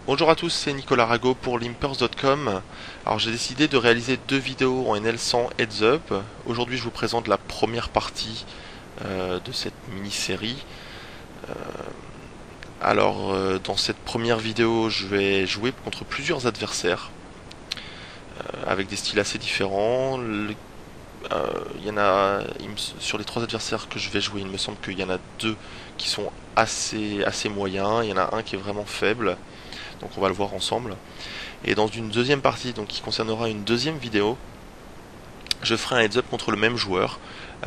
Bonjour à tous, c'est Nicolas Rago pour limpers.com. Alors j'ai décidé de réaliser deux vidéos en NL100 Heads Up. Aujourd'hui je vous présente la première partie de cette mini-série. Dans cette première vidéo je vais jouer contre plusieurs adversaires avec des styles assez différents. Sur les trois adversaires que je vais jouer, il me semble qu'il y en a deux qui sont assez moyens. Il y en a un qui est vraiment faible. Donc on va le voir ensemble. Et dans une deuxième partie, donc qui concernera une deuxième vidéo, je ferai un heads up contre le même joueur,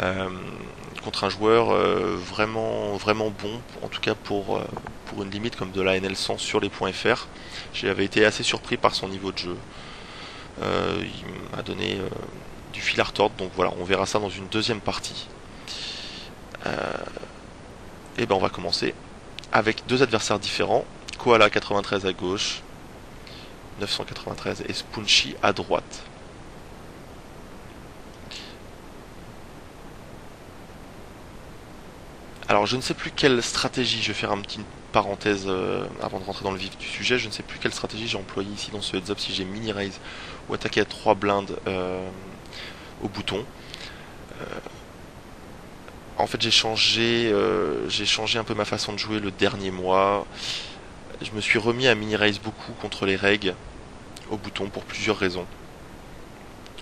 euh, contre un joueur vraiment bon, en tout cas pour une limite comme de la NL100 sur les points FR. J'avais été assez surpris par son niveau de jeu. Il m'a donné du fil à retordre, donc voilà, on verra ça dans une deuxième partie. Et ben on va commencer avec deux adversaires différents. Koala 93 à gauche, 993 et Spunchy à droite. Alors je ne sais plus quelle stratégie, je vais faire une petite parenthèse avant de rentrer dans le vif du sujet, je ne sais plus quelle stratégie j'ai employée ici dans ce heads up, si j'ai mini raise ou attaqué à 3 blindes au bouton. En fait j'ai changé un peu ma façon de jouer le dernier mois. Je me suis remis à mini raise beaucoup contre les règles au bouton pour plusieurs raisons.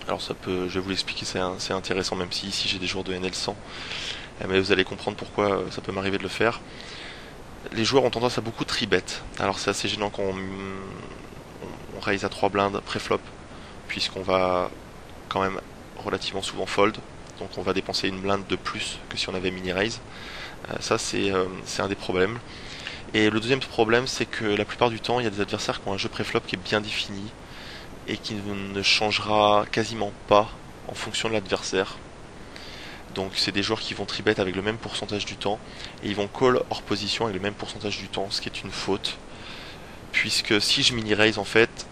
Alors je vais vous l'expliquer, c'est intéressant même si ici j'ai des joueurs de NL100. Mais vous allez comprendre pourquoi ça peut m'arriver de le faire. Les joueurs ont tendance à beaucoup tribet. Alors c'est assez gênant quand on raise à 3 blindes pré-flop, puisqu'on va quand même relativement souvent fold. Donc on va dépenser une blinde de plus que si on avait mini raise. Ça c'est un des problèmes. Et le deuxième problème, c'est que la plupart du temps, il y a des adversaires qui ont un jeu pré-flop qui est bien défini et qui ne changera quasiment pas en fonction de l'adversaire. Donc c'est des joueurs qui vont tribet avec le même pourcentage du temps et ils vont call hors position avec le même pourcentage du temps, ce qui est une faute. Puisque si je mini raise en fait,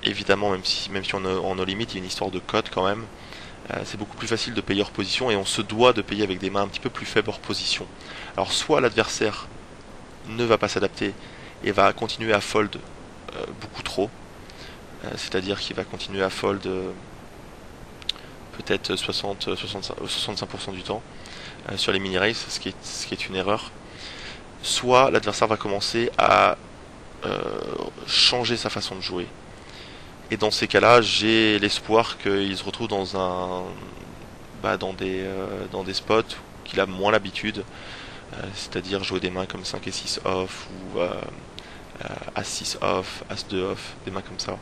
évidemment même si on a no limit, il y a une histoire de code quand même. C'est beaucoup plus facile de payer hors position et on se doit de payer avec des mains un petit peu plus faibles hors position. Alors soit l'adversaire ne va pas s'adapter et va continuer à fold beaucoup trop, c'est-à-dire qu'il va continuer à fold peut-être 65% du temps sur les mini races, ce qui est une erreur. Soit l'adversaire va commencer à changer sa façon de jouer. Et dans ces cas-là, j'ai l'espoir qu'il se retrouve dans des spots qu'il a moins l'habitude, c'est-à-dire jouer des mains comme 5 et 6 off ou As 6 off, As 2 off, des mains comme ça.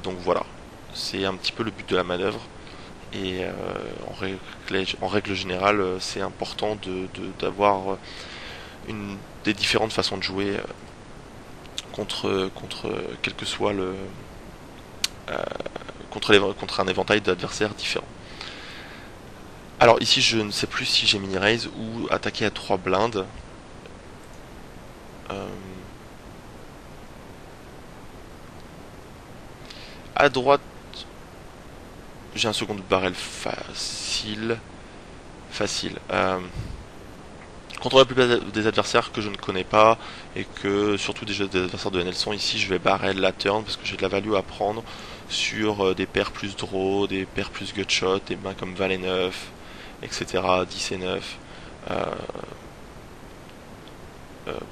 Donc voilà, c'est un petit peu le but de la manœuvre. Et en règle générale, c'est important d'avoir des différentes façons de jouer contre quel que soit contre un éventail d'adversaires différents. Alors ici, je ne sais plus si j'ai mini raise ou attaqué à 3 blindes. Euh, à droite, j'ai un second barrel facile. Contre la plupart des adversaires que je ne connais pas et que surtout des adversaires de NL100, ici je vais barrel la turn parce que j'ai de la value à prendre sur des paires plus draw, des paires plus gutshot, des mains comme Val et 9, etc. 10 et 9. Euh,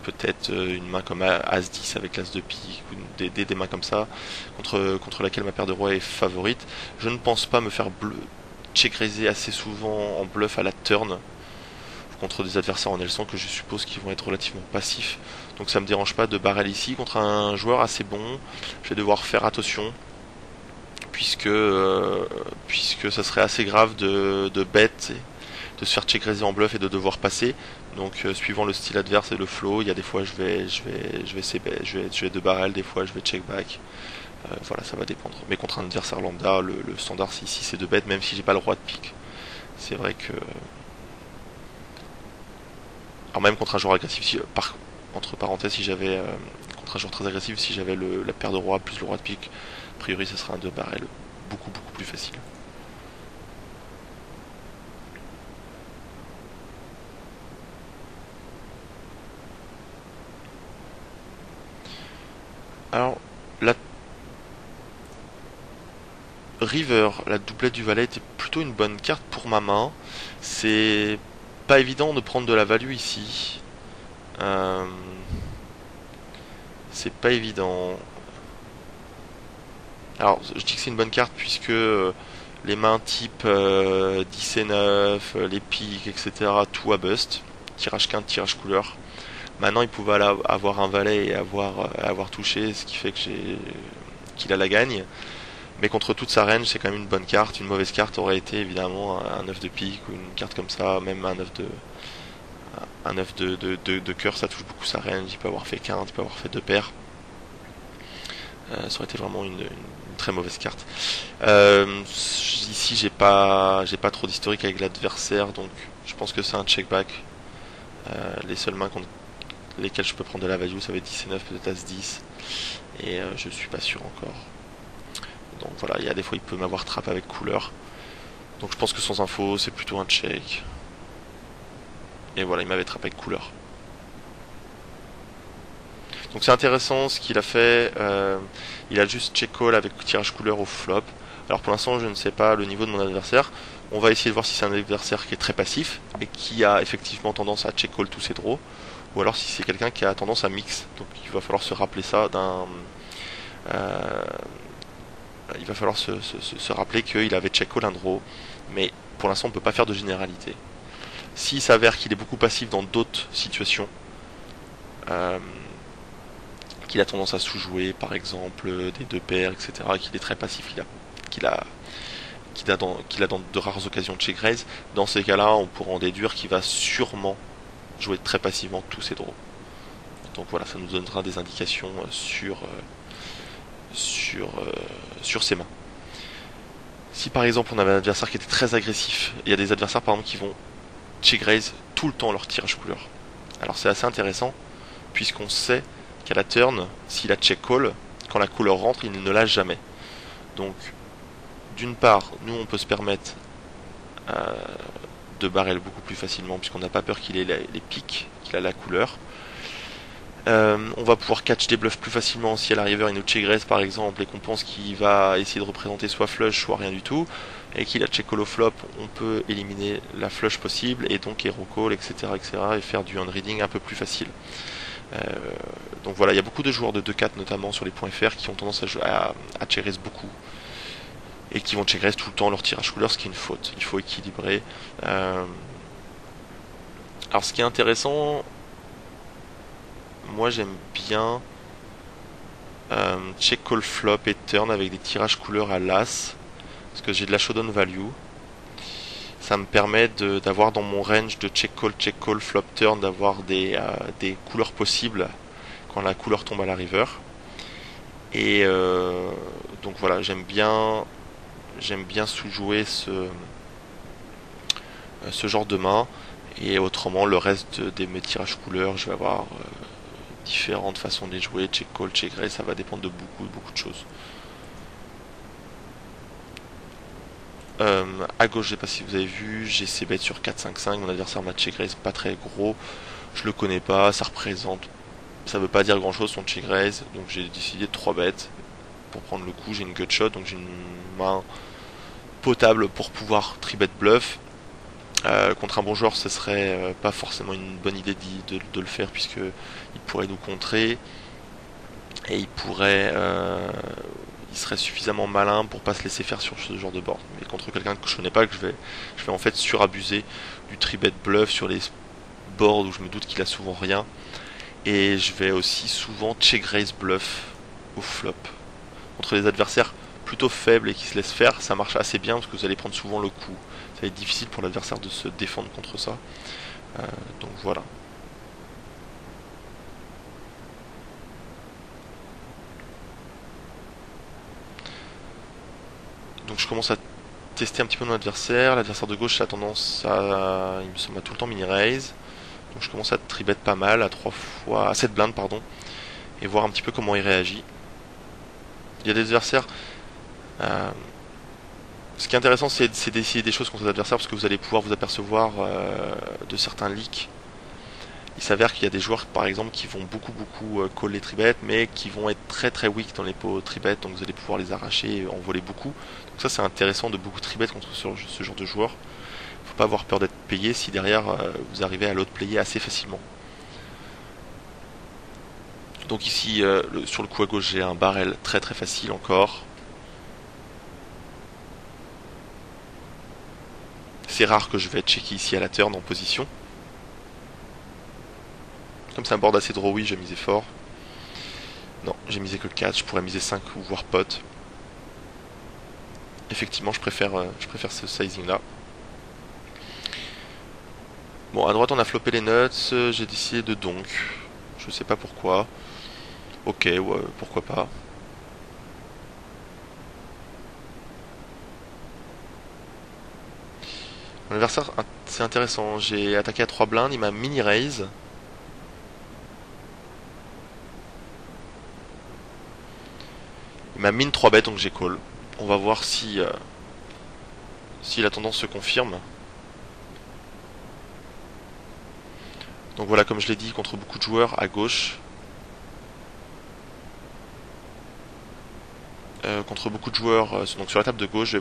Peut-être une main comme As 10 avec l'As de pique ou des mains comme ça contre laquelle ma paire de roi est favorite. Je ne pense pas me faire check raiser assez souvent en bluff à la turn contre des adversaires en L100 que je suppose qu'ils vont être relativement passifs. Donc ça me dérange pas de barrel ici contre un joueur assez bon. Je vais devoir faire attention puisque ça serait assez grave de bet, de se faire check raiser en bluff et de devoir passer. Donc suivant le style adverse et le flow, il y a des fois je vais de barrel, des fois je vais check back. Voilà, ça va dépendre. Mais contre un adversaire lambda, le standard ici c'est de bet, même si j'ai pas le roi de pique. C'est vrai que alors même contre un joueur agressif, entre parenthèses, si j'avais contre un joueur très agressif, si j'avais la paire de roi plus le roi de pique, a priori ce serait un 2 barrel beaucoup plus facile. Alors, la River, la doublette du valet, était plutôt une bonne carte pour ma main. C'est pas évident de prendre de la value ici. Euh, c'est pas évident. Alors, je dis que c'est une bonne carte puisque les mains type 10 et 9, les piques, etc., tout à bust. Tirage quinte, tirage couleur. Maintenant, il pouvait avoir un valet et avoir touché, ce qui fait que qu'il a la gagne. Mais contre toute sa range, c'est quand même une bonne carte. Une mauvaise carte aurait été évidemment un 9 de pique ou une carte comme ça, même un 9 de cœur, ça touche beaucoup sa range. Il peut avoir fait quinte, il peut avoir fait deux paires. Ça aurait été vraiment une très mauvaise carte. Ici, j'ai pas trop d'historique avec l'adversaire, donc je pense que c'est un check back. Les seules mains contre lesquelles je peux prendre de la value, ça va être 10 et 9, peut-être As 10. Et je suis pas sûr encore. Donc voilà, il y a des fois il peut m'avoir trappé avec couleur. Donc je pense que sans info, c'est plutôt un check. Et voilà, il m'avait trappé avec couleur. Donc c'est intéressant ce qu'il a fait. Il a juste check call avec tirage couleur au flop. Alors pour l'instant, je ne sais pas le niveau de mon adversaire. On va essayer de voir si c'est un adversaire qui est très passif et qui a effectivement tendance à check call tous ses draws, ou alors si c'est quelqu'un qui a tendance à mix. Donc il va falloir se rappeler ça euh, il va falloir se rappeler qu'il avait check call un draw, mais pour l'instant on ne peut pas faire de généralité. S'il s'avère qu'il est beaucoup passif dans d'autres situations, euh, qu'il a tendance à sous-jouer, par exemple des deux paires, etc., qu'il est très passif, qu'il a, qu'il a dans de rares occasions de check raise, dans ces cas-là, on pourra en déduire qu'il va sûrement jouer très passivement tous ses draws. Donc voilà, ça nous donnera des indications sur ses mains. Si par exemple on avait un adversaire qui était très agressif, il y a des adversaires par exemple qui vont check raise tout le temps leur tirage couleur. Alors c'est assez intéressant, puisqu'on sait qu'à la turn, s'il a check call, quand la couleur rentre, il ne l'a jamais. Donc, d'une part, nous on peut se permettre de barrel beaucoup plus facilement, puisqu'on n'a pas peur qu'il ait les pics, qu'il a la couleur. On va pouvoir catch des bluffs plus facilement si à la river il nous check raise par exemple et qu'on pense qu'il va essayer de représenter soit flush soit rien du tout, et qu'il a check call au flop, on peut éliminer la flush possible et donc hero call, etc., et faire du hand reading un peu plus facile. Euh, donc voilà, il y a beaucoup de joueurs de 2-4 notamment sur les points FR qui ont tendance à check raise beaucoup et qui vont check raise tout le temps leur tirage couleur, ce qui est une faute. Il faut équilibrer. Alors ce qui est intéressant, moi j'aime bien check call flop et turn avec des tirages couleurs à l'as, parce que j'ai de la showdown value. Ça me permet d'avoir dans mon range de check call, flop turn, d'avoir des couleurs possibles quand la couleur tombe à la river. Et donc voilà, j'aime bien sous-jouer ce genre de main. Et autrement, le reste de mes tirages couleurs, je vais avoir différentes façons de les jouer, check call, check raise, ça va dépendre de beaucoup de choses. À gauche, je sais pas si vous avez vu, j'ai ces bêtes sur 4-5-5, mon adversaire m'a check raise pas très gros, je le connais pas, ça veut pas dire grand chose son check raise, donc j'ai décidé de 3 bêtes pour prendre le coup. J'ai une gutshot, donc j'ai une main potable pour pouvoir 3-bet bluff. Contre un bon joueur, ce serait pas forcément une bonne idée de le faire, puisque il pourrait nous contrer et il serait suffisamment malin pour pas se laisser faire sur ce genre de board. Mais contre quelqu'un que je connais pas, je vais en fait surabuser du 3-bet bluff sur les boards où je me doute qu'il a souvent rien, et je vais aussi souvent check raise bluff au flop. Contre les adversaires plutôt faibles et qui se laissent faire, ça marche assez bien parce que vous allez prendre souvent le coup. Ça va être difficile pour l'adversaire de se défendre contre ça. Donc voilà. Donc je commence à tester un petit peu mon adversaire. L'adversaire de gauche a tendance il me semble, à tout le temps mini raise. Donc je commence à tribet pas mal, à 7 blindes pardon, et voir un petit peu comment il réagit. Il y a des adversaires. Ce qui est intéressant, c'est d'essayer des choses contre les adversaires, parce que vous allez pouvoir vous apercevoir de certains leaks il s'avère qu'il y a des joueurs par exemple qui vont beaucoup call les tribets, mais qui vont être très weak dans les pots tribets, donc vous allez pouvoir les arracher et en voler beaucoup. Donc ça c'est intéressant de beaucoup tribet contre ce genre de joueurs. Faut pas avoir peur d'être payé si derrière vous arrivez à l'autre player assez facilement. Donc ici sur le coup à gauche j'ai un barrel très facile encore. C'est rare que je vais checker ici à la turn en position. Comme c'est un board assez drawy, j'ai misé fort. Non, j'ai misé que 4, je pourrais miser 5 ou voire pot. Effectivement, je préfère ce sizing là. Bon, à droite on a flopé les nuts, j'ai décidé de donk. Je sais pas pourquoi. Ok, ouais, pourquoi pas. Mon adversaire, c'est intéressant, j'ai attaqué à 3 blindes, il m'a mini raise. Il m'a mine 3 bêtes, donc j'ai call. On va voir si la tendance se confirme. Donc voilà, comme je l'ai dit, contre beaucoup de joueurs à gauche. Contre beaucoup de joueurs, donc sur la table de gauche,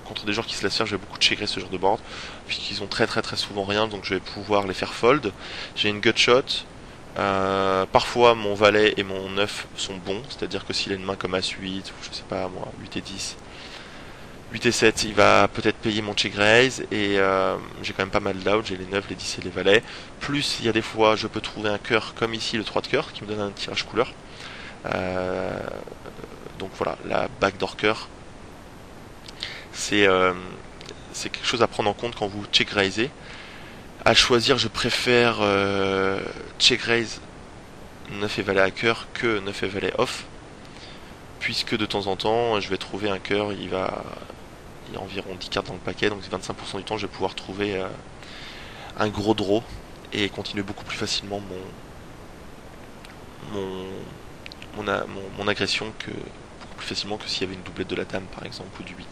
contre des joueurs qui se laissent faire, je vais beaucoup checker ce genre de board, puisqu'ils ont très souvent rien, donc je vais pouvoir les faire fold. J'ai une gut shot. Parfois mon valet et mon 9 sont bons, c'est-à-dire que s'il a une main comme As-8, ou je sais pas moi, 8 et 10, 8 et 7, il va peut-être payer mon check raise, et j'ai quand même pas mal d'out, j'ai les 9, les 10 et les valets. Plus il y a des fois je peux trouver un cœur comme ici, le 3 de cœur, qui me donne un tirage couleur. Donc voilà, la backdoor cœur. C'est quelque chose à prendre en compte quand vous check raisez. À choisir, je préfère check raise 9 et valet à cœur que 9 et valet off, puisque de temps en temps je vais trouver un cœur, il y a environ 10 cartes dans le paquet, donc 25% du temps je vais pouvoir trouver un gros draw et continuer beaucoup plus facilement mon agression, beaucoup plus facilement que s'il y avait une doublette de la dame par exemple, ou du 8.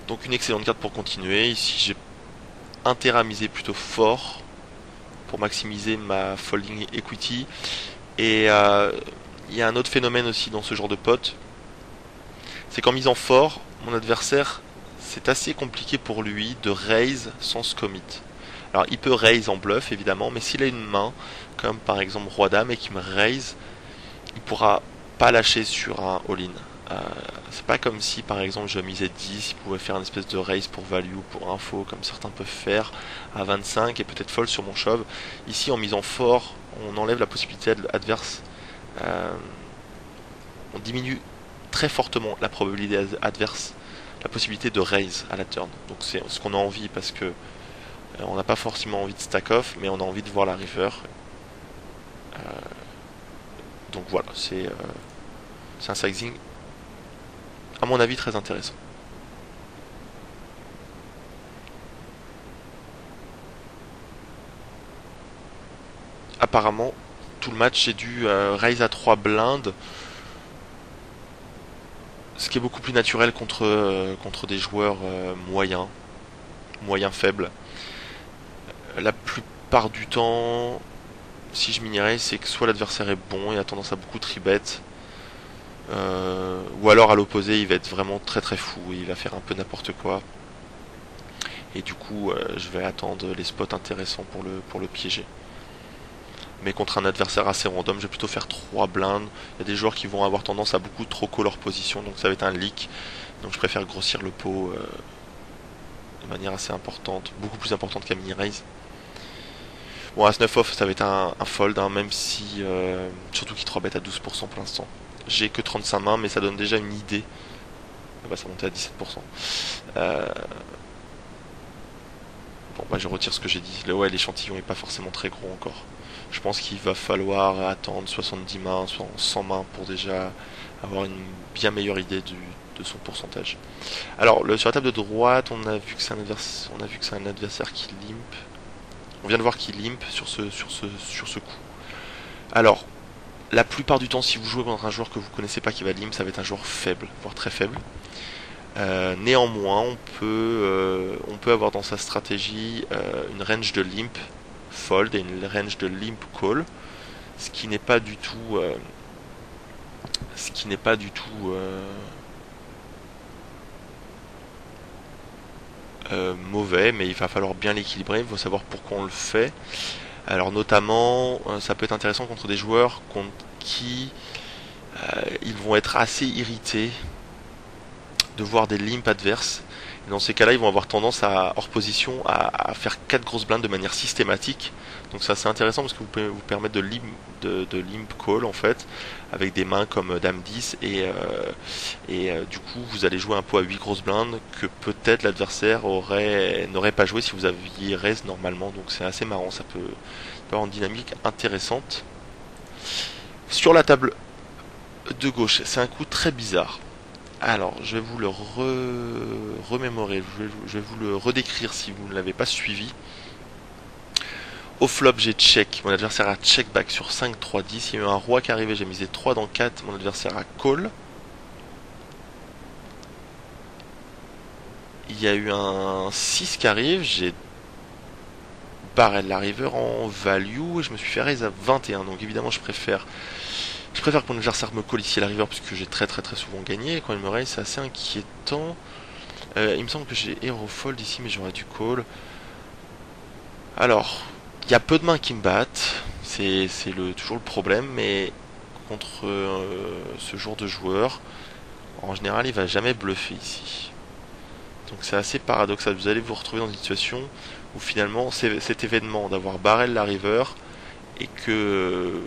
Donc une excellente carte pour continuer. Ici j'ai intérêt à miser plutôt fort pour maximiser ma folding equity. Et il y a un autre phénomène aussi dans ce genre de pot, c'est qu'en misant fort, mon adversaire, c'est assez compliqué pour lui de raise sans se commit. Alors il peut raise en bluff évidemment, mais s'il a une main, comme par exemple Roi-Dame, et qu'il me raise, il pourra pas lâcher sur un all-in. C'est pas comme si par exemple je misais 10, il pouvait faire une espèce de raise pour value, pour info, comme certains peuvent faire à 25 et peut-être fold sur mon shove. Ici en misant fort, on enlève la possibilité adverse. On diminue très fortement la probabilité adverse, la possibilité de raise à la turn. Donc c'est ce qu'on a envie, parce que on n'a pas forcément envie de stack off, mais on a envie de voir la river. Donc voilà, c'est un sizing à mon avis très intéressant. Apparemment tout le match j'ai dû raise à 3 blindes, ce qui est beaucoup plus naturel contre des joueurs moyens faibles. La plupart du temps, si je mini-raise, c'est que soit l'adversaire est bon et a tendance à beaucoup tribet, ou alors à l'opposé il va être vraiment très fou et il va faire un peu n'importe quoi, et du coup je vais attendre les spots intéressants pour le piéger. Mais contre un adversaire assez random, je vais plutôt faire 3 blindes. Il y a des joueurs qui vont avoir tendance à beaucoup trop call leur position, donc ça va être un leak, donc je préfère grossir le pot de manière assez importante, beaucoup plus importante qu'à mini raise. Bon, As-9 off, ça va être un fold, hein, même si surtout qu'il 3 bet à 12% pour l'instant. J'ai que 35 mains, mais ça donne déjà une idée. Ah bah, ça montait à 17%. Bon, bah je retire ce que j'ai dit. Là, ouais, l'échantillon est pas forcément très gros encore. Je pense qu'il va falloir attendre 70 mains, soit 100 mains pour déjà avoir une bien meilleure idée de son pourcentage. Alors, sur la table de droite, on a vu que c'est un adversaire qui limp. On vient de voir qu'il limp sur ce coup. Alors, la plupart du temps, si vous jouez contre un joueur que vous connaissez pas qui va limp, ça va être un joueur faible, voire très faible. Néanmoins, on peut avoir dans sa stratégie une range de limp fold et une range de limp call, ce qui n'est pas du tout mauvais, mais il va falloir bien l'équilibrer. Il faut savoir pourquoi on le fait. Alors notamment, ça peut être intéressant contre des joueurs contre qui ils vont être assez irrités de voir des limps adverses. Et dans ces cas-là, ils vont avoir tendance à, hors position, à faire 4 grosses blindes de manière systématique. Donc ça c'est intéressant parce que vous pouvez vous permettre de limp call en fait, avec des mains comme Dame 10 et du coup vous allez jouer un pot à 8 grosses blindes que peut-être l'adversaire n'aurait pas joué si vous aviez raise normalement. Donc c'est assez marrant, ça peut avoir une dynamique intéressante. Sur la table de gauche, c'est un coup très bizarre. Alors, je vais vous le remémorer, je vais vous le redécrire si vous ne l'avez pas suivi. Au flop, j'ai check, mon adversaire a check back sur 5, 3, 10. Il y a eu un roi qui arrivait, j'ai misé 3 dans 4, mon adversaire a call. Il y a eu un 6 qui arrive, j'ai barrel la river en value et je me suis fait raise à 21. Donc évidemment, je préfère que mon adversaire me call ici à la river puisque j'ai très souvent gagné. Et quand il me raise, c'est assez inquiétant. Il me semble que j'ai hero fold ici, mais j'aurais dû call. Alors, il y a peu de mains qui me battent. C'est toujours le problème, mais contre ce genre de joueur, en général, il va jamais bluffer ici. Donc c'est assez paradoxal. Vous allez vous retrouver dans une situation où finalement, cet événement d'avoir barrel la river et que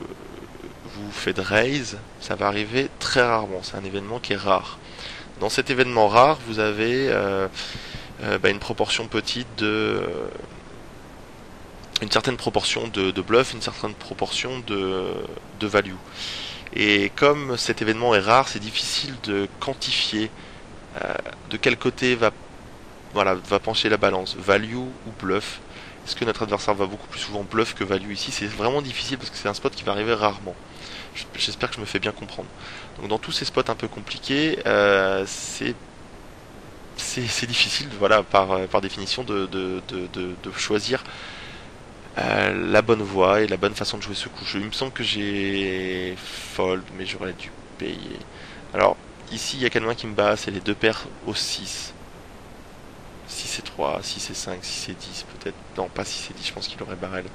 vous faites raise, ça va arriver très rarement. C'est un événement qui est rare. Dans cet événement rare, vous avez une proportion petite une certaine proportion de bluff, une certaine proportion de value. Et comme cet événement est rare, c'est difficile de quantifier de quel côté va pencher la balance, value ou bluff. Est-ce que notre adversaire va beaucoup plus souvent bluff que value ici? C'est vraiment difficile parce que c'est un spot qui va arriver rarement. J'espère que je me fais bien comprendre. Donc dans tous ces spots un peu compliqués, c'est difficile, voilà, par définition de choisir la bonne voie et la bonne façon de jouer ce coup. Il me semble que j'ai fold, mais j'aurais dû payer. Alors ici il y a quelqu'un qui me bat, c'est les deux paires au 6. 6 et 3, 6 et 5, 6 et 10 peut-être. Non, pas 6 et 10, je pense qu'il aurait barrel.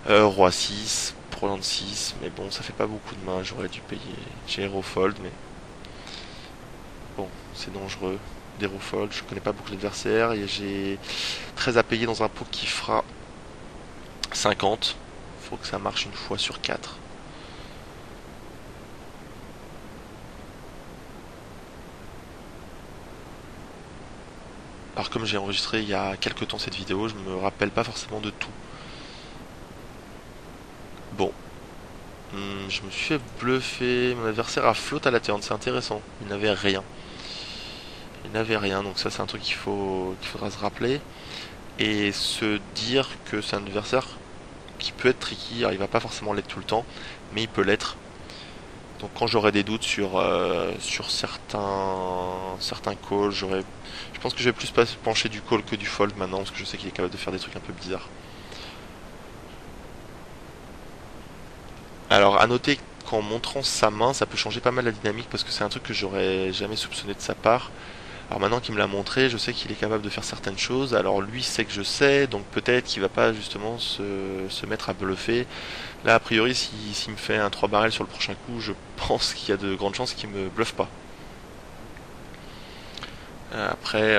Roi 6, Proland 6, mais bon, ça fait pas beaucoup de mains, j'aurais dû payer. J'ai hero fold, mais bon, c'est dangereux. D'hero fold, je connais pas beaucoup l'adversaire, et j'ai 13 à payer dans un pot qui fera 50. Faut que ça marche une fois sur 4. Alors comme j'ai enregistré il y a quelques temps cette vidéo, je me rappelle pas forcément de tout. Bon. Je me suis fait bluffer. Mon adversaire a flotte à la turn, c'est intéressant. Il n'avait rien. Donc ça c'est un truc qu'il faudra se rappeler. Et se dire que c'est un adversaire qui peut être tricky. Alors il va pas forcément l'être tout le temps, mais il peut l'être. Donc quand j'aurai des doutes sur certains calls, je pense que je vais plus pencher du call que du fold maintenant, parce que je sais qu'il est capable de faire des trucs un peu bizarres. Alors à noter qu'en montrant sa main, ça peut changer pas mal la dynamique, parce que c'est un truc que j'aurais jamais soupçonné de sa part. Alors maintenant qu'il me l'a montré, je sais qu'il est capable de faire certaines choses. Alors lui sait que je sais, donc peut-être qu'il va pas justement se mettre à bluffer. Là a priori s'il me fait un 3 barrel sur le prochain coup, je pense qu'il y a de grandes chances qu'il me bluffe pas. Après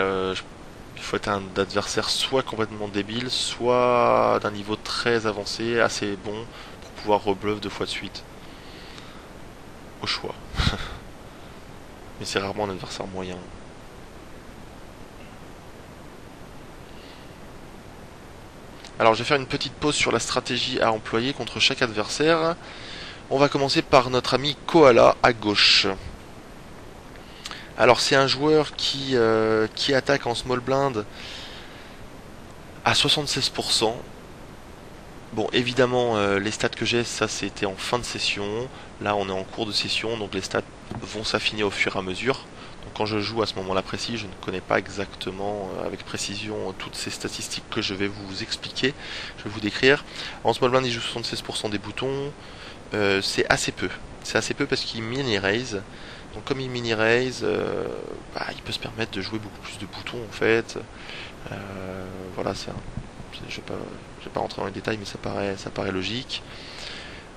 il faut être un adversaire soit complètement débile, soit d'un niveau très avancé, assez bon pour pouvoir rebluff 2 fois de suite. Au choix. Mais c'est rarement un adversaire moyen. Alors je vais faire une petite pause sur la stratégie à employer contre chaque adversaire. On va commencer par notre ami Koala à gauche. Alors c'est un joueur qui attaque en small blind à 76%. Bon, évidemment, les stats que j'ai, ça c'était en fin de session. Là, on est en cours de session, donc les stats vont s'affiner au fur et à mesure. Donc quand je joue à ce moment-là précis, je ne connais pas exactement avec précision toutes ces statistiques que je vais vous expliquer, je vais vous décrire. En small blind, il joue 76% des boutons. C'est assez peu. C'est assez peu parce qu'il mini-raise. Donc comme il mini-raise, il peut se permettre de jouer beaucoup plus de boutons en fait. Voilà, je vais pas rentrer dans les détails, mais ça paraît logique.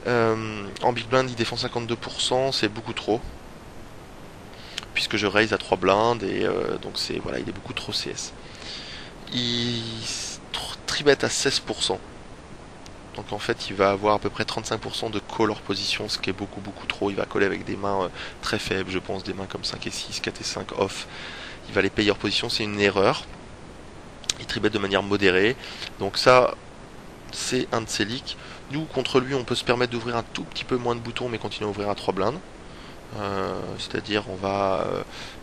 En big blind, il défend 52%, c'est beaucoup trop, puisque je raise à 3 blindes et donc voilà, il est beaucoup trop CS. Il tribet à 16%. Donc en fait, il va avoir à peu près 35% de call hors position, ce qui est beaucoup trop. Il va coller avec des mains très faibles, je pense, des mains comme 5 et 6, 4 et 5 off. Il va les payer hors position, c'est une erreur. Il tribet de manière modérée. Donc ça, c'est un de ses leaks. Nous, contre lui, on peut se permettre d'ouvrir un tout petit peu moins de boutons, mais continuer à ouvrir à 3 blindes. C'est-à-dire,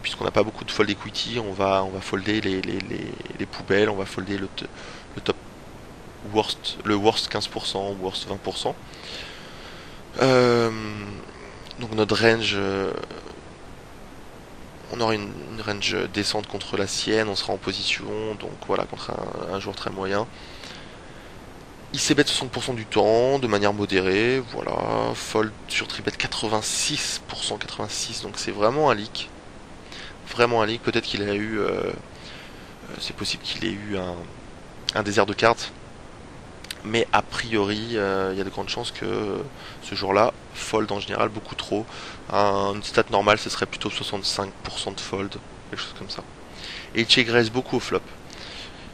puisqu'on n'a pas beaucoup de fold equity, on va folder les poubelles, on va folder le top le worst 15%, worst 20%. Euh, donc notre range, on aura une range descente contre la sienne, on sera en position, donc voilà, contre un joueur très moyen. Il s'ébête 60% du temps, de manière modérée, voilà, fold sur tribet 86%, 86, donc c'est vraiment un leak. Vraiment un leak, peut-être qu'il a eu, c'est possible qu'il ait eu un désert de cartes, mais a priori, il y a de grandes chances que ce jour-là fold en général beaucoup trop. Une stat normale, ce serait plutôt 65% de fold, quelque chose comme ça. Et il check raise beaucoup au flop,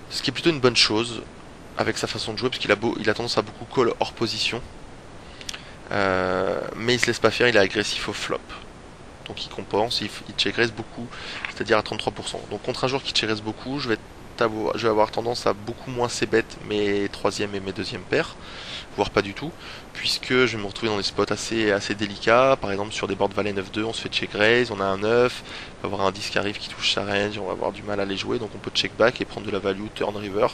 ce qui est plutôt une bonne chose avec sa façon de jouer, parce il a tendance à beaucoup call hors position. Mais il se laisse pas faire, il est agressif au flop. Donc il compense, il check raise beaucoup, c'est-à-dire à 33%. Donc contre un joueur qui check raise beaucoup, je vais avoir tendance à beaucoup moins ses bêtes mes troisième et mes deuxième paires, voire pas du tout, puisque je vais me retrouver dans des spots assez délicats. Par exemple sur des boards valet 9-2, on se fait check raise, on a un 9, on va avoir un 10 qui arrive qui touche sa range, on va avoir du mal à les jouer, donc on peut check back et prendre de la value, turn river.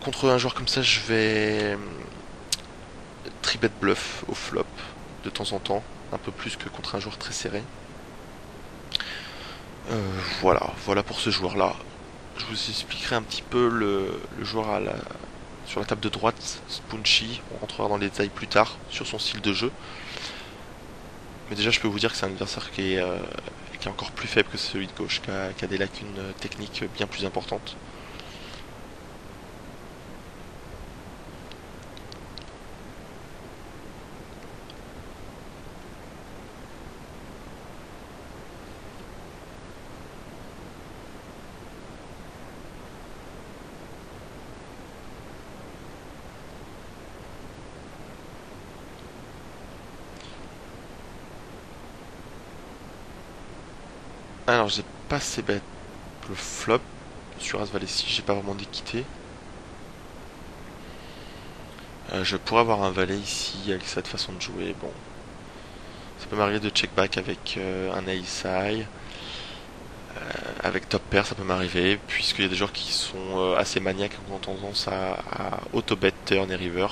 Contre un joueur comme ça, je vais tribet bluff au flop de temps en temps, un peu plus que contre un joueur très serré. Voilà pour ce joueur-là. Je vous expliquerai un petit peu le joueur sur la table de droite, Spunchy. On rentrera dans les détails plus tard sur son style de jeu. Mais déjà, je peux vous dire que c'est un adversaire qui est encore plus faible que celui de gauche, qui a des lacunes techniques bien plus importantes. Alors, j'ai pas assez bête le flop. Sur As Valet 6, j'ai pas vraiment d'équité. Je pourrais avoir un valet ici avec cette façon de jouer. Bon, ça peut m'arriver de check back avec un ace high. Avec top pair, ça peut m'arriver, puisqu'il y a des joueurs qui sont assez maniaques qui ont tendance à auto-bet turn et river.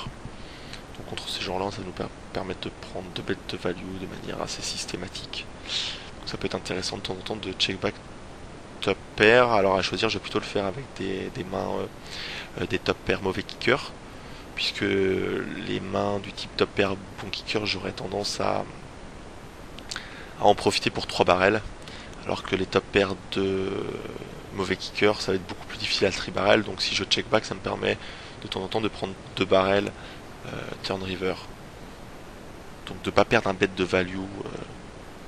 Donc contre ces gens-là, ça nous permet de prendre 2 bêtes de value de manière assez systématique. Donc ça peut être intéressant de temps en temps de check back top pair. Alors à choisir, je vais plutôt le faire avec des mains des top pair mauvais kicker, puisque les mains du type top pair bon kicker, j'aurais tendance à en profiter pour 3 barrels, alors que les top pairs de mauvais kicker, ça va être beaucoup plus difficile à tri barrel. Donc si je check back, ça me permet de temps en temps de prendre 2 barrels turn river, donc de pas perdre un bet de value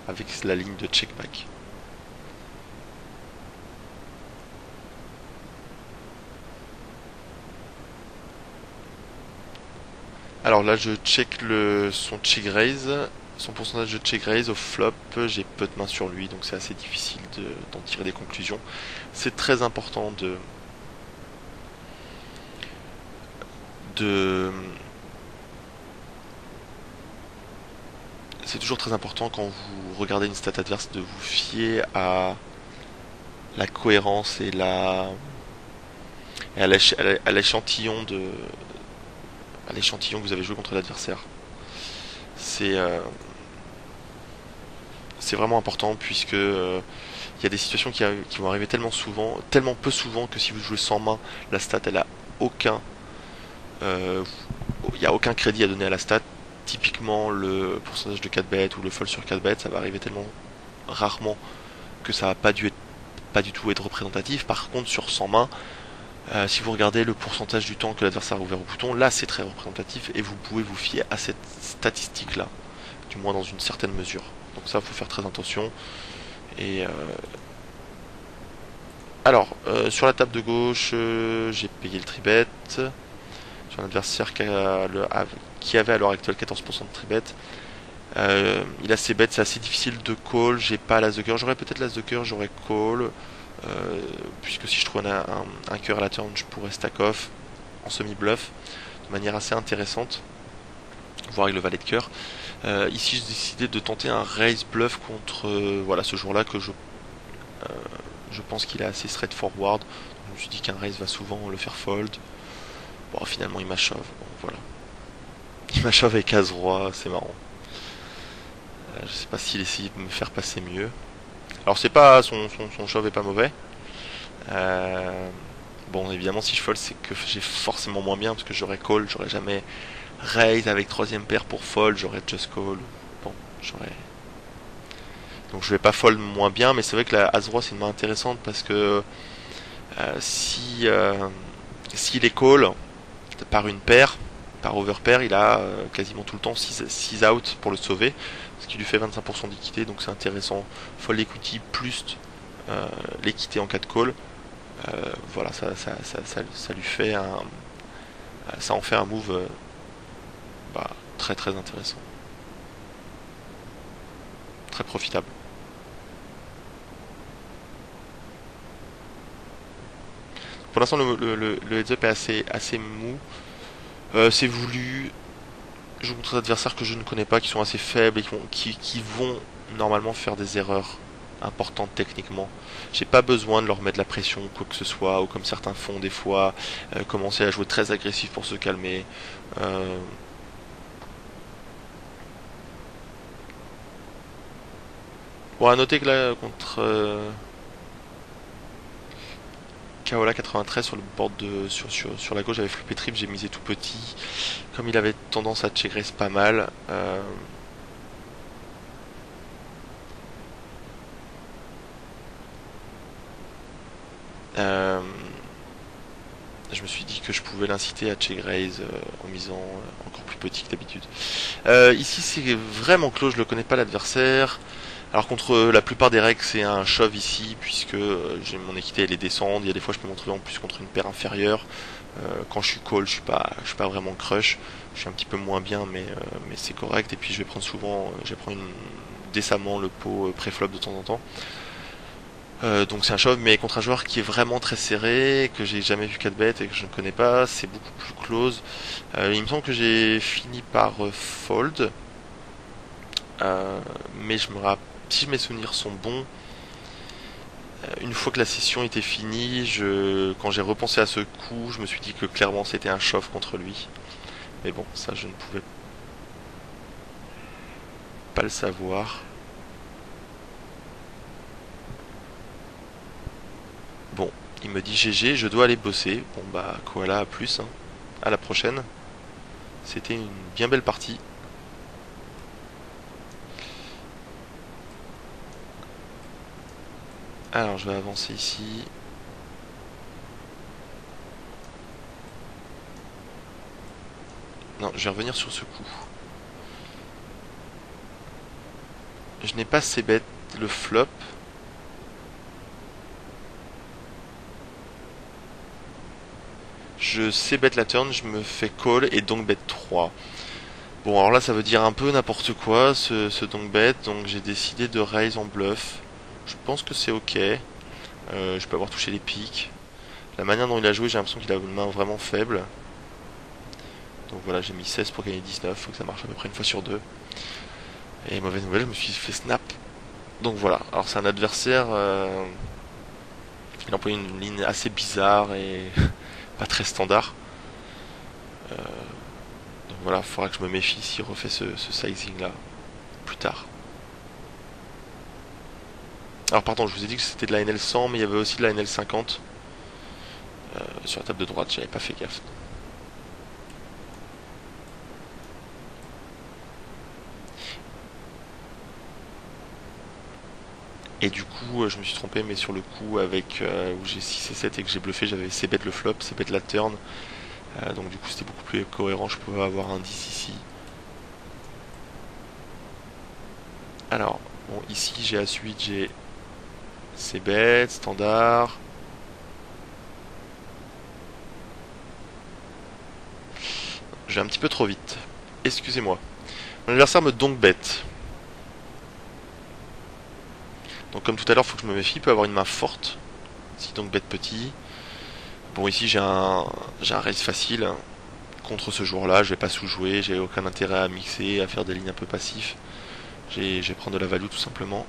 avec la ligne de check back. Alors là, je check son check raise, son pourcentage de check raise au flop. J'ai peu de mains sur lui, donc c'est assez difficile d'en tirer des conclusions. C'est très important de c'est toujours très important quand vous regardez une stat adverse de vous fier à la cohérence et et à l'échantillon à l'échantillon que vous avez joué contre l'adversaire. C'est c'est vraiment important puisque il y a des situations qui vont arriver tellement souvent, tellement peu souvent que si vous jouez sans main, la stat elle a aucun, euh, il n'y a aucun crédit à donner à la stat. Typiquement le pourcentage de 4 bêtes ou le fold sur 4 bêtes, ça va arriver tellement rarement que ça va pas du tout être représentatif. Par contre sur 100 mains, si vous regardez le pourcentage du temps que l'adversaire a ouvert au bouton, là c'est très représentatif et vous pouvez vous fier à cette statistique là, du moins dans une certaine mesure. Donc ça, faut faire très attention. Et sur la table de gauche, j'ai payé le tribet sur un adversaire qui avait à l'heure actuelle 14% de tribet. Il a ses bêtes, c'est assez difficile de call. J'ai pas l'as de cœur. J'aurais peut-être l'as de cœur, j'aurais call. Puisque si je trouve un cœur à la turn, je pourrais stack off en semi-bluff de manière assez intéressante, voire avec le valet de cœur. Ici, j'ai décidé de tenter un raise bluff contre voilà, ce jour-là que je pense qu'il est assez straightforward. Donc, je me suis dit qu'un raise va souvent le faire fold. Bon, finalement, il m'a shove. Bon, voilà. Il m'a shove avec As-Roi, c'est marrant. Je sais pas s'il essaye de me faire passer mieux. Alors, c'est pas son shove est pas mauvais. Bon, évidemment, si je fold, c'est que j'ai forcément moins bien parce que j'aurais call, j'aurais jamais raise avec troisième paire pour fold, j'aurais just call. Bon, j'aurais. Donc je vais pas fold moins bien, mais c'est vrai que la As-Roi c'est une main intéressante parce que s'il est call par une paire, par overpair, il a quasiment tout le temps 6 out pour le sauver, ce qui lui fait 25% d'équité, donc c'est intéressant. Fold equity plus l'équité en cas de call. Voilà, ça lui fait ça en fait un move très très intéressant, très profitable. Pour l'instant, le heads-up est assez mou. C'est voulu. Je joue contre des adversaires que je ne connais pas, qui sont assez faibles et qui vont normalement faire des erreurs importantes techniquement. J'ai pas besoin de leur mettre la pression, quoi que ce soit, ou comme certains font des fois, commencer à jouer très agressif pour se calmer. Euh, Bon, à noter que là, contre Kaola 93 sur le board sur la gauche, j'avais flippé trip, j'ai misé tout petit. Comme il avait tendance à check raise pas mal, euh, je me suis dit que je pouvais l'inciter à check raise en misant encore plus petit que d'habitude. Ici, c'est vraiment close, je ne connais pas l'adversaire. Alors contre la plupart des règles, c'est un shove ici, puisque j'ai mon équité elle est descendre. Il y a des fois je peux m'en trouver en plus contre une paire inférieure. Quand je suis call, je suis pas vraiment crush. Je suis un petit peu moins bien, mais c'est correct. Et puis je vais prendre souvent, je vais prendre décemment le pot pré-flop de temps en temps. Donc c'est un shove, mais contre un joueur qui est vraiment très serré, que j'ai jamais vu 4 bêtes et que je ne connais pas, c'est beaucoup plus close. Il me semble que j'ai fini par fold, mais si mes souvenirs sont bons, une fois que la session était finie, quand j'ai repensé à ce coup, je me suis dit que clairement c'était un shove contre lui. Mais bon, ça je ne pouvais pas le savoir. Bon, il me dit GG, je dois aller bosser. Bon bah, Koala à plus, hein. À la prochaine. C'était une bien belle partie. Alors, je vais avancer ici. Non, je vais revenir sur ce coup. Je n'ai pas ces bêtes le flop. Je sais bet la turn, je me fais call et donc bet 3. Bon, alors là, ça veut dire un peu n'importe quoi, ce donc bet, donc j'ai décidé de raise en bluff. Je pense que c'est ok. Je peux avoir touché les piques. La manière dont il a joué, j'ai l'impression qu'il a une main vraiment faible. Donc voilà, j'ai mis 16 pour gagner 19, faut que ça marche à peu près une fois sur deux. Et mauvaise nouvelle, je me suis fait snap. Donc voilà, alors c'est un adversaire, il emploie une ligne assez bizarre et pas très standard. Donc voilà, il faudra que je me méfie s'il refait ce sizing là plus tard. Alors pardon, je vous ai dit que c'était de la NL100, mais il y avait aussi de la NL50 sur la table de droite, j'avais pas fait gaffe. Et du coup, je me suis trompé, mais sur le coup, avec où j'ai 6 et 7 et que j'ai bluffé, j'avais C bet le flop, C bet la turn. Donc du coup, c'était beaucoup plus cohérent, je pouvais avoir un 10 ici. Alors, bon, ici, j'ai à suite, j'ai C bet, standard. Je vais un petit peu trop vite. Excusez-moi. Mon adversaire me donc bête. Donc comme tout à l'heure, il faut que je me méfie, il peut avoir une main forte. Si donc bête petit. Bon ici j'ai un raise facile. Contre ce joueur-là, je vais pas sous-jouer, j'ai aucun intérêt à mixer, à faire des lignes un peu passifs. Je vais prendre de la value tout simplement.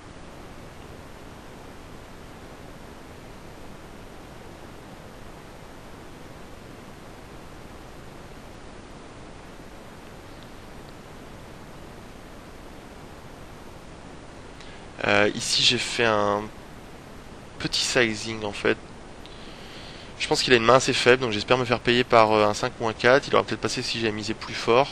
Ici j'ai fait un petit sizing en fait. Je pense qu'il a une main assez faible, donc j'espère me faire payer par un 5 ou un 4. Il aurait peut-être passé si j'avais misé plus fort.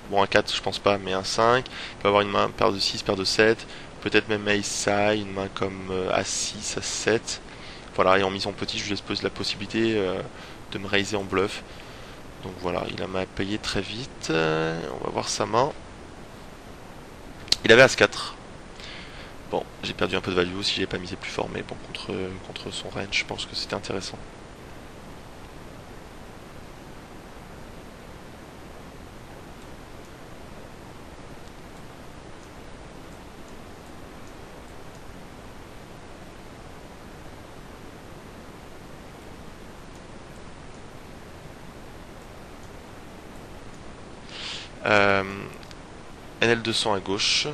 Bon, un 4, je pense pas, mais un 5. Il peut avoir une main, paire de 6, paire de 7. Peut-être même Ace High, une main comme A6, A7. Voilà, et en misant petit, je lui laisse poser la possibilité de me raiser en bluff. Donc voilà, il a m'a payé très vite. On va voir sa main. Il avait As-4. Bon, j'ai perdu un peu de value si j'avais pas misé plus fort, mais bon, contre son range, je pense que c'était intéressant. Euh, NL200 à gauche,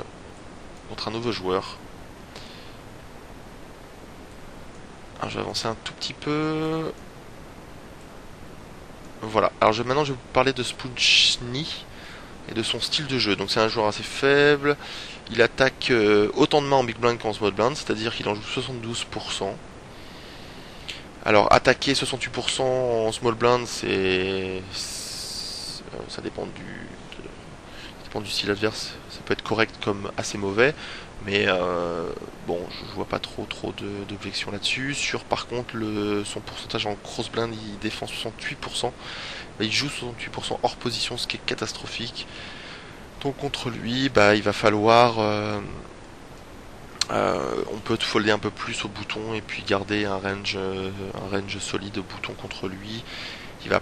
contre un nouveau joueur. Alors, je vais avancer un tout petit peu. Voilà. Alors maintenant je vais vous parler de Spunchny et de son style de jeu. Donc c'est un joueur assez faible. Il attaque autant de mains en big blind qu'en small blind, c'est-à-dire qu'il en joue 72%. Alors attaquer 68% en small blind, ça dépend du style adverse. Ça peut être correct comme assez mauvais, mais bon, je vois pas trop d'objections là-dessus. Sur par contre son pourcentage en cross blind, il défend 68%. Il joue 68% hors position, ce qui est catastrophique. Donc contre lui, bah, il va falloir on peut folder un peu plus au bouton et puis garder un range solide au bouton contre lui. Il va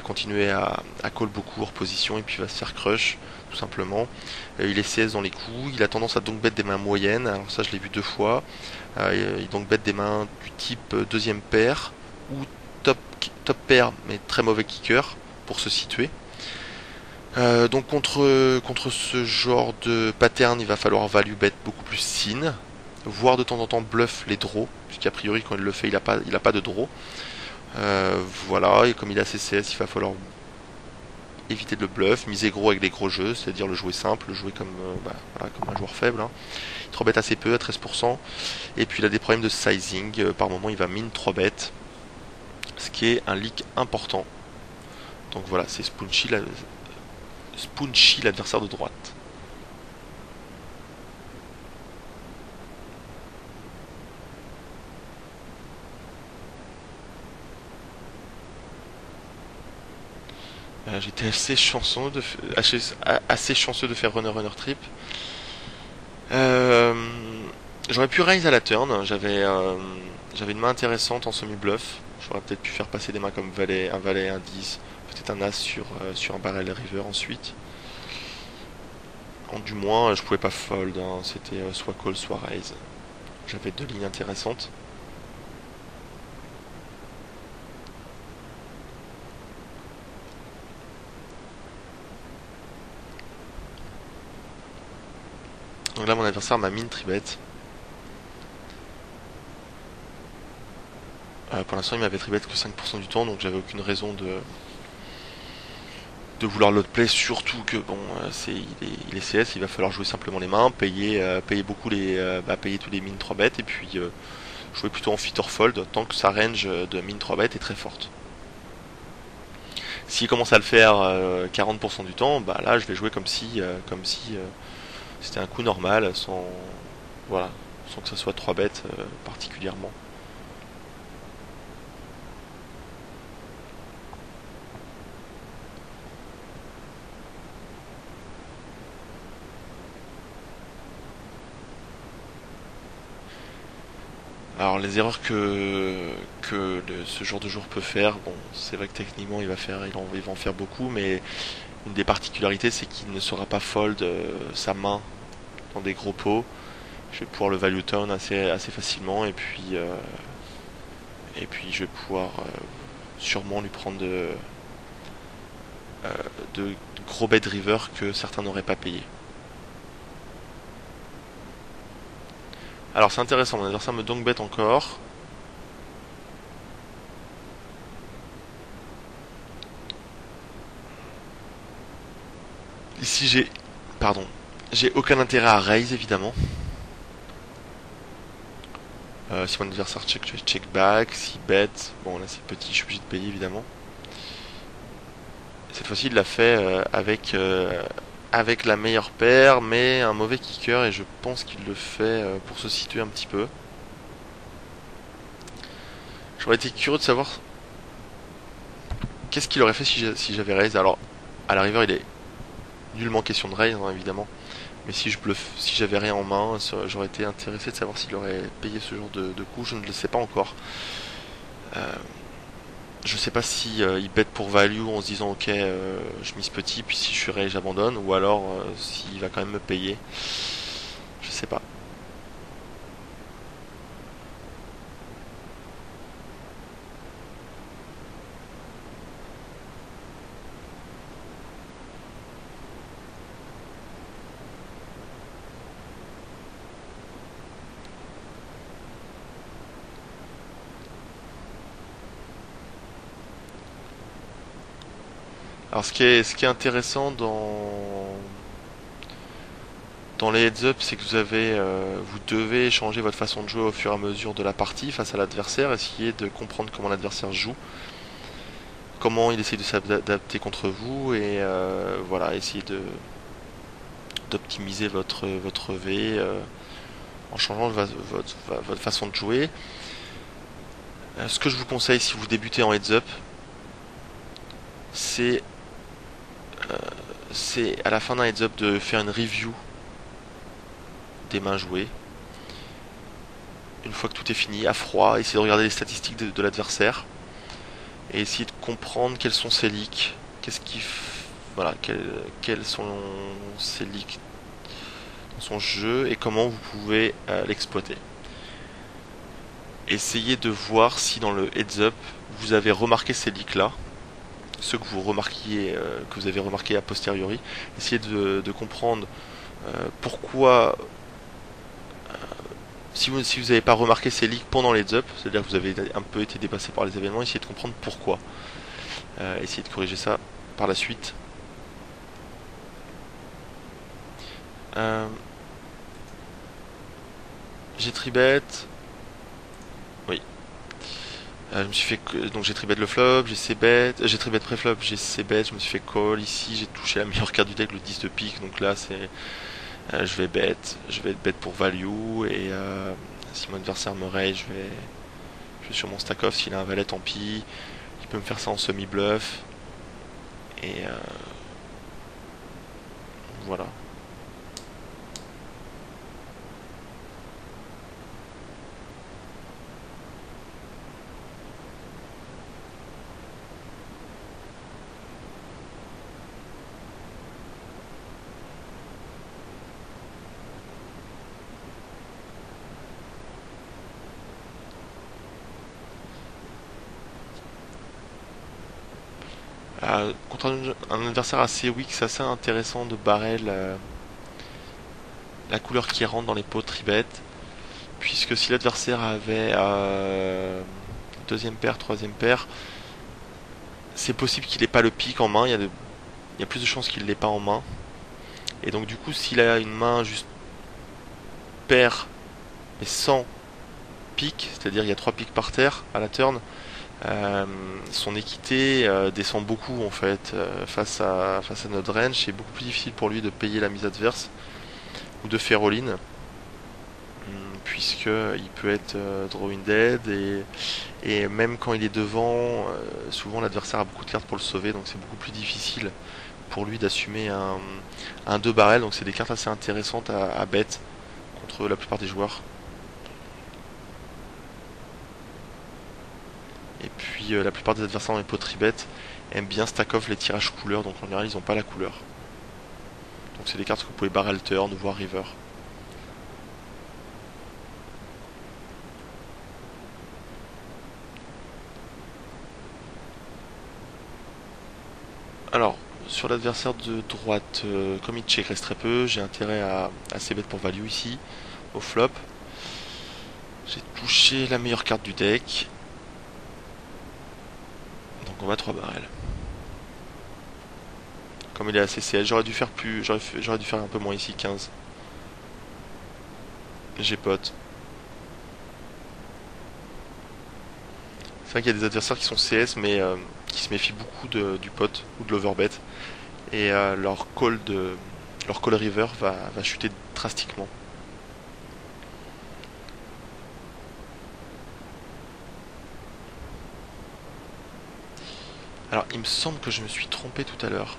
continuer à call beaucoup hors position et puis il va se faire crush tout simplement. Il est CS dans les coups, il a tendance à donc bet des mains moyennes, alors ça je l'ai vu 2 fois. Il donc bet des mains du type deuxième paire ou top, top paire mais très mauvais kicker pour se situer. Donc contre ce genre de pattern, il va falloir value bet beaucoup plus sin, voire de temps en temps bluff les draws, puisqu'a priori quand il le fait, il a pas de draw. Voilà, et comme il a CCS, il va falloir éviter de le bluff, miser gros avec des gros jeux, c'est-à-dire le jouer simple, le jouer comme, voilà, comme un joueur faible. Hein. Il 3 bet assez peu, à 13%, et puis il a des problèmes de sizing, par moment il va min 3 bet, ce qui est un leak important. Donc voilà, c'est Spunchy l'adversaire de droite. J'étais assez chanceux de faire runner trip. Euh, J'aurais pu raise à la turn. J'avais une main intéressante en semi-bluff. J'aurais peut-être pu faire passer des mains comme un valet, un 10, peut-être un as sur un barrel river ensuite. Du moins, je pouvais pas fold. Hein. C'était soit call, soit raise. J'avais 2 lignes intéressantes. Donc là, mon adversaire m'a min tribet. Pour l'instant, il m'avait tribet que 5% du temps, donc j'avais aucune raison de vouloir l'autre play, surtout que bon, il est CS, il va falloir jouer simplement les mains, payer beaucoup payer tous les mines 3 bêtes, et puis jouer plutôt en fit or fold, tant que sa range de mine 3 bêtes est très forte. S'il commence à le faire 40% du temps, bah là je vais jouer comme si c'était un coup normal, voilà, sans que ça soit 3 bêtes particulièrement. Alors les erreurs que ce genre de joueur peut faire, bon, c'est vrai que techniquement il va en faire beaucoup, mais une des particularités c'est qu'il ne saura pas fold sa main dans des gros pots. Je vais pouvoir le value turn assez facilement et puis je vais pouvoir sûrement lui prendre de gros bet river que certains n'auraient pas payé. Alors c'est intéressant, mon adversaire me donk bet encore. Ici pardon, j'ai aucun intérêt à raise évidemment. Si mon adversaire check, je vais check back. Si bet, bon là c'est petit, je suis obligé de payer évidemment. Cette fois-ci il l'a fait avec la meilleure paire, mais un mauvais kicker, et je pense qu'il le fait pour se situer un petit peu. J'aurais été curieux de savoir qu'est-ce qu'il aurait fait si j'avais raise. Alors, à la river, il est nullement question de raise, hein, évidemment. Mais si je bluffe, si j'avais rien en main, j'aurais été intéressé de savoir s'il aurait payé ce genre de coup. Je ne le sais pas encore. Je sais pas si il bet pour value en se disant ok, je mise petit, puis si je suis raise, j'abandonne, ou alors s'il va quand même me payer. Je sais pas. Alors ce qui est intéressant dans les heads up, c'est que vous devez changer votre façon de jouer au fur et à mesure de la partie face à l'adversaire, essayer de comprendre comment l'adversaire joue, comment il essaie de s'adapter contre vous, et voilà, essayer d'optimiser votre V en changeant votre façon de jouer. Ce que je vous conseille si vous débutez en heads up, c'est à la fin d'un heads up de faire une review des mains jouées. Une fois que tout est fini, à froid, essayer de regarder les statistiques de l'adversaire et essayer de comprendre quels sont ses leaks, voilà, quels sont ses leaks dans son jeu et comment vous pouvez l'exploiter. Essayez de voir si dans le heads up vous avez remarqué ces leaks là, ceux que que vous avez remarqué a posteriori. Essayez de comprendre pourquoi. Si vous n'avez pas remarqué ces leaks pendant les heads up, c'est-à-dire que vous avez un peu été dépassé par les événements, essayez de comprendre pourquoi. Essayez de corriger ça par la suite. Euh, j'ai tribet. Oui. Je me suis fait donc j'ai tribet le flop, j'ai c-bet, j'ai tribet pré-flop, j'ai c-bet, je me suis fait call ici, j'ai touché la meilleure carte du deck, le 10 de pique, donc là c'est je vais être bet pour value et si mon adversaire me raise, je vais sur mon stack off, s'il a un valet tant pis, il peut me faire ça en semi-bluff et voilà. Contre un adversaire assez weak, c'est assez intéressant de barrer la couleur qui rentre dans les pots tribet, puisque si l'adversaire avait deuxième paire, troisième paire, c'est possible qu'il n'ait pas le pic en main. Il y a plus de chances qu'il l'ait pas en main. Et donc du coup, s'il a une main juste paire, mais sans pic, c'est-à-dire il y a 3 pics par terre à la turn, son équité descend beaucoup en fait face à notre range. C'est beaucoup plus difficile pour lui de payer la mise adverse ou de faire all-in, puisque il peut être drawing dead et même quand il est devant, souvent l'adversaire a beaucoup de cartes pour le sauver, donc c'est beaucoup plus difficile pour lui d'assumer un 2 barrel. Donc c'est des cartes assez intéressantes à bet contre la plupart des joueurs. Et puis la plupart des adversaires dans les pots tribet aiment bien stack off les tirages couleurs, donc en général ils n'ont pas la couleur. Donc c'est des cartes que vous pouvez barrel turn ou voir river. Alors, sur l'adversaire de droite, comme il check reste très peu, j'ai intérêt à assez bet pour value ici, au flop. J'ai touché la meilleure carte du deck. Donc on va 3 barrels. Comme il est assez CL, j'aurais dû faire plus. J'aurais dû faire un peu moins ici, 15. J'ai pote. C'est vrai qu'il y a des adversaires qui sont CS mais qui se méfient beaucoup du pot ou de l'overbet. Et leur call river va chuter drastiquement. Alors il me semble que je me suis trompé tout à l'heure.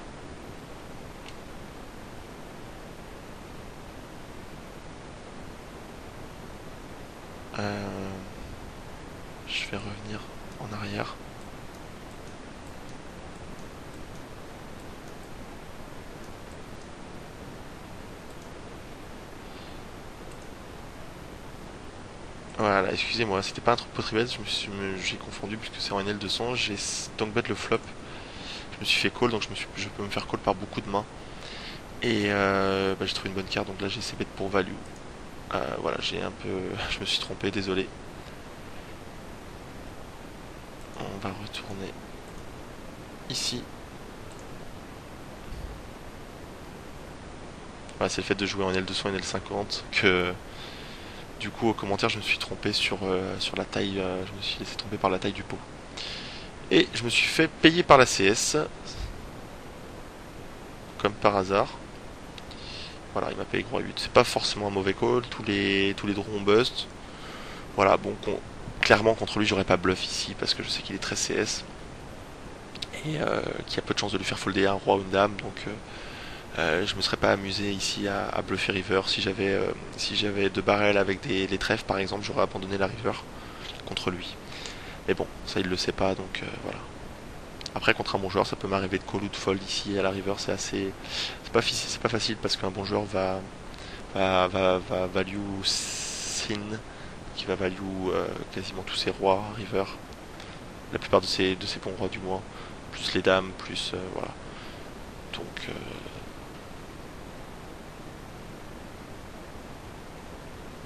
Je vais revenir en arrière. Voilà, excusez-moi, c'était pas un pot tribet, j'ai confondu puisque c'est en NL200, j'ai donc bet le flop. Je me suis fait call, donc je peux me faire call par beaucoup de mains. Et j'ai trouvé une bonne carte, donc là j'ai essayé bet pour value. Voilà, je me suis trompé, désolé. On va retourner ici. Voilà, c'est le fait de jouer en L200 et L50 que du coup au commentaire je me suis trompé sur la taille, je me suis laissé tromper par la taille du pot. Et je me suis fait payer par la CS, comme par hasard. Voilà, il m'a payé gros 8. C'est pas forcément un mauvais call, tous les draws ont bust. Voilà, bon, clairement contre lui j'aurais pas bluff ici parce que je sais qu'il est très CS. Et qu'il y a peu de chances de lui faire folder un roi ou une dame, donc je me serais pas amusé ici à bluffer river. Si j'avais deux barrels avec les trèfles par exemple, j'aurais abandonné la river contre lui. Mais bon, ça il le sait pas, donc voilà. Après contre un bon joueur ça peut m'arriver de call ou de fold ici à la river, c'est pas facile parce qu'un bon joueur va value sin, qui va value quasiment tous ses rois river, la plupart de ses bons rois du moins, plus les dames, plus voilà. Donc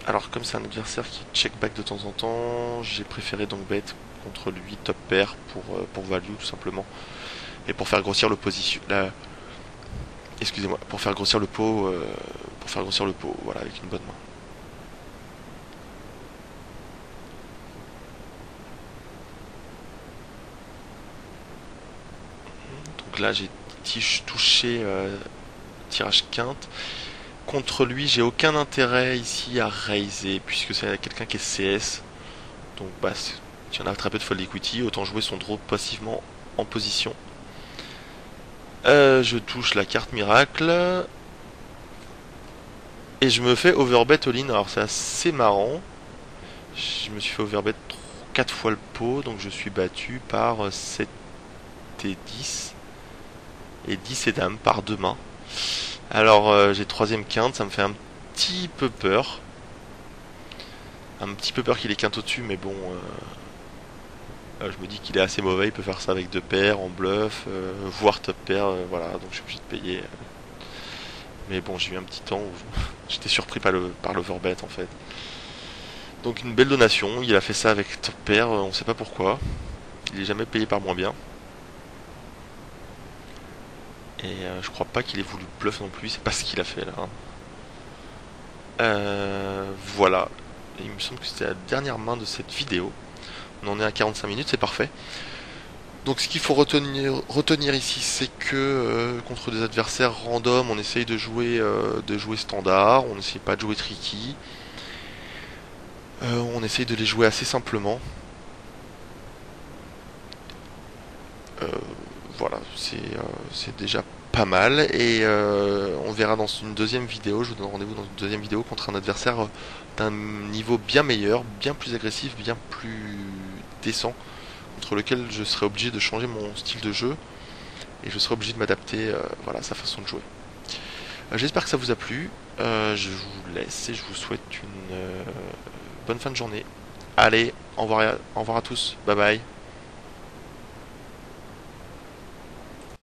alors comme c'est un adversaire qui check back de temps en temps, j'ai préféré donc bet contre lui top pair pour value tout simplement. Et pour faire grossir l'opposition. Excusez-moi, pour faire grossir le pot. Voilà, avec une bonne main. Donc là j'ai touché tirage quinte. Contre lui, j'ai aucun intérêt ici à raiser, puisque c'est quelqu'un qui est CS. Donc bah si on a très peu de fold equity, autant jouer son draw passivement en position. Je touche la carte miracle. Et je me fais overbet all-in. Alors c'est assez marrant. Je me suis fait overbet 4 fois le pot. Donc je suis battu par 7 et 10. Et 10 et dame par 2 mains. Alors j'ai troisième quinte. Ça me fait un petit peu peur. Un petit peu peur qu'il ait quinte au-dessus. Mais bon... je me dis qu'il est assez mauvais. Il peut faire ça avec deux paires en bluff. Voire top pair. Voilà. Donc je suis obligé de payer... Mais bon, j'ai eu un petit temps où j'étais surpris par l'overbet en fait. Donc une belle donation, il a fait ça avec top pair, on sait pas pourquoi. Il est jamais payé par moins bien. Et je crois pas qu'il ait voulu bluff non plus, c'est pas ce qu'il a fait là. Voilà, il me semble que c'était la dernière main de cette vidéo. On en est à 45 minutes, c'est parfait. Donc ce qu'il faut retenir ici, c'est que contre des adversaires random, on essaye de jouer standard, on n'essaye pas de jouer tricky. On essaye de les jouer assez simplement. Euh, voilà, c'est déjà pas mal. Et on verra dans une deuxième vidéo, je vous donne rendez-vous dans une deuxième vidéo contre un adversaire d'un niveau bien meilleur, bien plus agressif, bien plus décent, contre lequel je serai obligé de changer mon style de jeu et je serai obligé de m'adapter voilà, à sa façon de jouer. J'espère que ça vous a plu. Je vous laisse et je vous souhaite une bonne fin de journée. Allez, au revoir à tous. Bye bye.